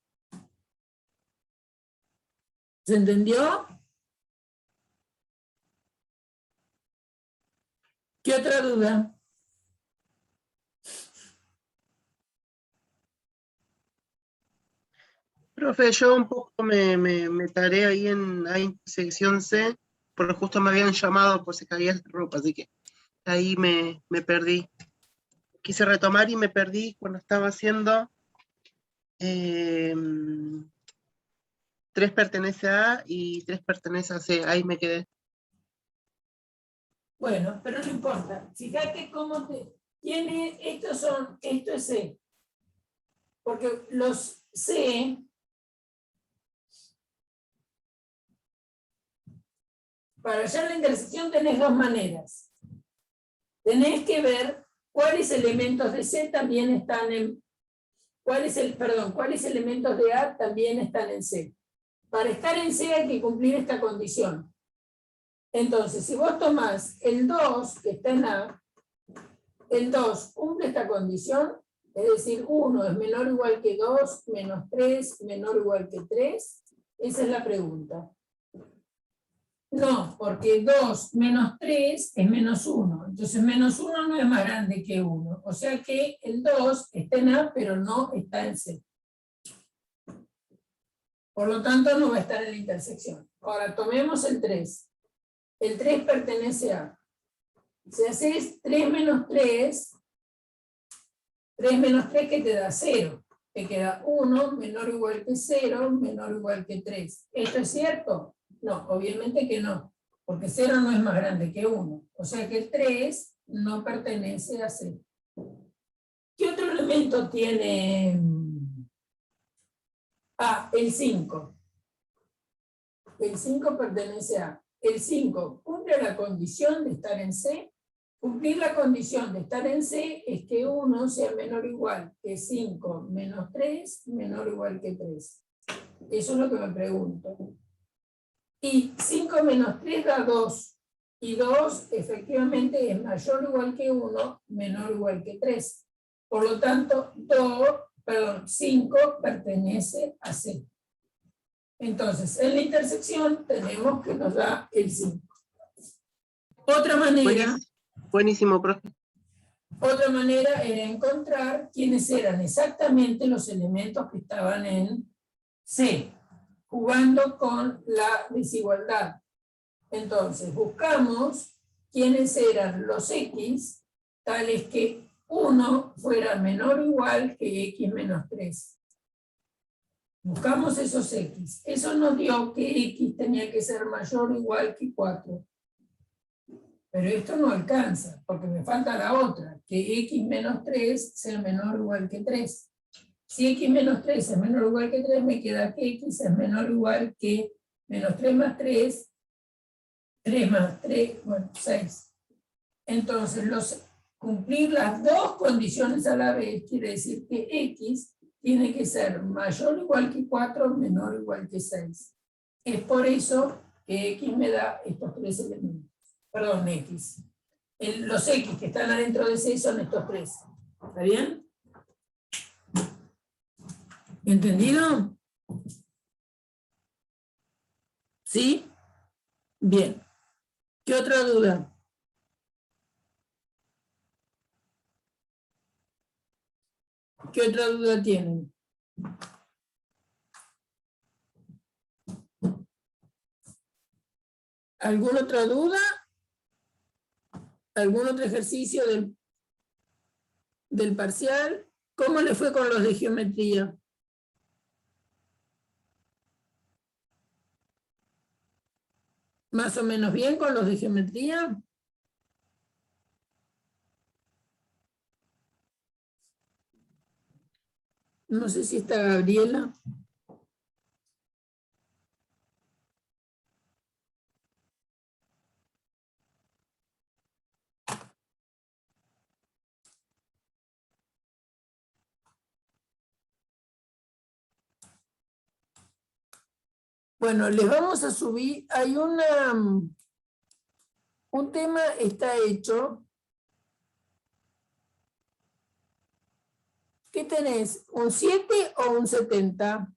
¿Se entendió? ¿Qué otra duda? Profe, yo un poco me taré ahí en la intersección C, porque justo me habían llamado por si caía la ropa, así que ahí me perdí. Quise retomar y me perdí cuando estaba haciendo 3 pertenece a A y 3 pertenece a C, ahí me quedé. Bueno, pero no importa. Fíjate cómo tiene, esto es C. Porque los C para hallar la intersección tenés dos maneras. Tenés que ver cuáles elementos de C también están en, cuáles elementos de A también están en C. Para estar en C hay que cumplir esta condición. Entonces, si vos tomás el 2 que está en A, el 2 cumple esta condición, es decir, 1 es menor o igual que 2, menos 3, menor o igual que 3. Esa es la pregunta. No, porque 2 menos 3 es menos 1. Entonces, menos 1 no es más grande que 1. O sea que el 2 está en A, pero no está en C. Por lo tanto, no va a estar en la intersección. Ahora, tomemos el 3. El 3 pertenece a. Si haces 3 menos 3, 3 menos 3 que te da 0. Te queda 1 menor o igual que 0, menor o igual que 3. ¿Esto es cierto? No, obviamente que no, porque 0 no es más grande que 1. O sea que el 3 no pertenece a C. ¿Qué otro elemento tiene? Ah, el 5. El 5 pertenece a. El 5 cumple la condición de estar en C. Cumplir la condición de estar en C es que 1 sea menor o igual que 5 menos 3, menor o igual que 3. Eso es lo que me pregunto. Y 5 menos 3 da 2. Y 2 efectivamente es mayor o igual que 1, menor o igual que 3. Por lo tanto, 5 pertenece a C. Entonces, en la intersección tenemos que nos da el 5. Otra manera... Buenísimo, profe. Otra manera era encontrar quiénes eran exactamente los elementos que estaban en C, jugando con la desigualdad. Entonces, buscamos quiénes eran los X, tales que 1 fuera menor o igual que X menos 3. Buscamos esos X. Eso nos dio que X tenía que ser mayor o igual que 4. Pero esto no alcanza, porque me falta la otra, que X menos 3 sea menor o igual que 3. Si X menos 3 es menor o igual que 3, me queda que X es menor o igual que menos 3 más 3 más 3, bueno, 6. Entonces, cumplir las dos condiciones a la vez quiere decir que X tiene que ser mayor o igual que 4, menor o igual que 6. Es por eso que X me da estos tres elementos. Perdón, X. Los X que están adentro de 6 son estos tres. ¿Está bien? ¿Entendido? ¿Sí? Bien. ¿Qué otra duda? ¿Qué otra duda tienen? ¿Alguna otra duda? ¿Algún otro ejercicio del parcial? ¿Cómo le fue con los de geometría? ¿Más o menos bien con los de geometría? No sé si está Gabriela. Bueno, les vamos a subir, hay un tema está hecho. ¿Qué tenés? ¿Un 7 o un 70?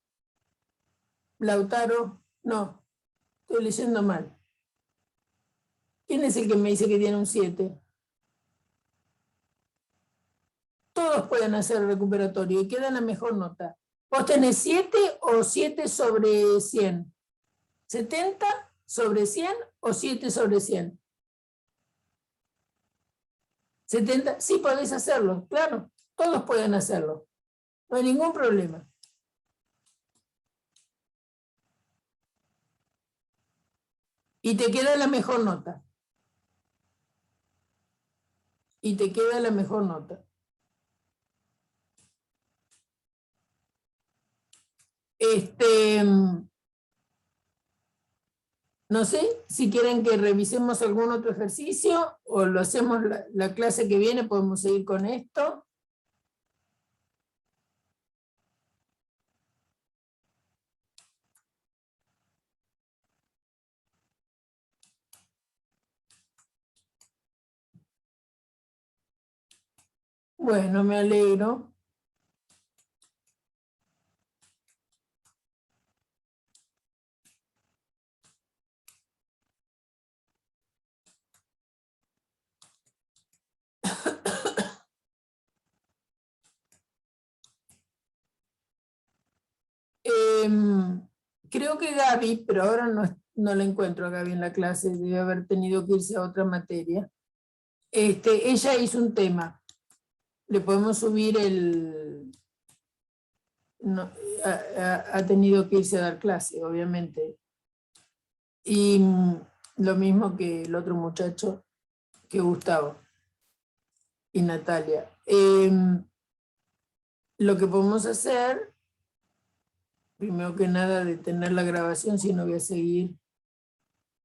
Lautaro, no, estoy leyendo mal. ¿Quién es el que me dice que tiene un 7? Todos pueden hacer recuperatorio y queda la mejor nota. ¿Vos tenés 7 o 7 sobre 100? ¿70 sobre 100 o 7 sobre 100? 70, sí podés hacerlo, claro, todos pueden hacerlo. No hay ningún problema. Y te queda la mejor nota. Y te queda la mejor nota. No sé si quieren que revisemos algún otro ejercicio o lo hacemos la clase que viene, podemos seguir con esto. Bueno, me alegro. Creo que Gaby, pero ahora no la encuentro a Gaby en la clase, debe haber tenido que irse a otra materia. Ella hizo un tema. Le podemos subir no, ha tenido que irse a dar clase, obviamente. Y lo mismo que el otro muchacho, que Gustavo y Natalia. Lo que podemos hacer, primero que nada, detener la grabación, si no voy a seguir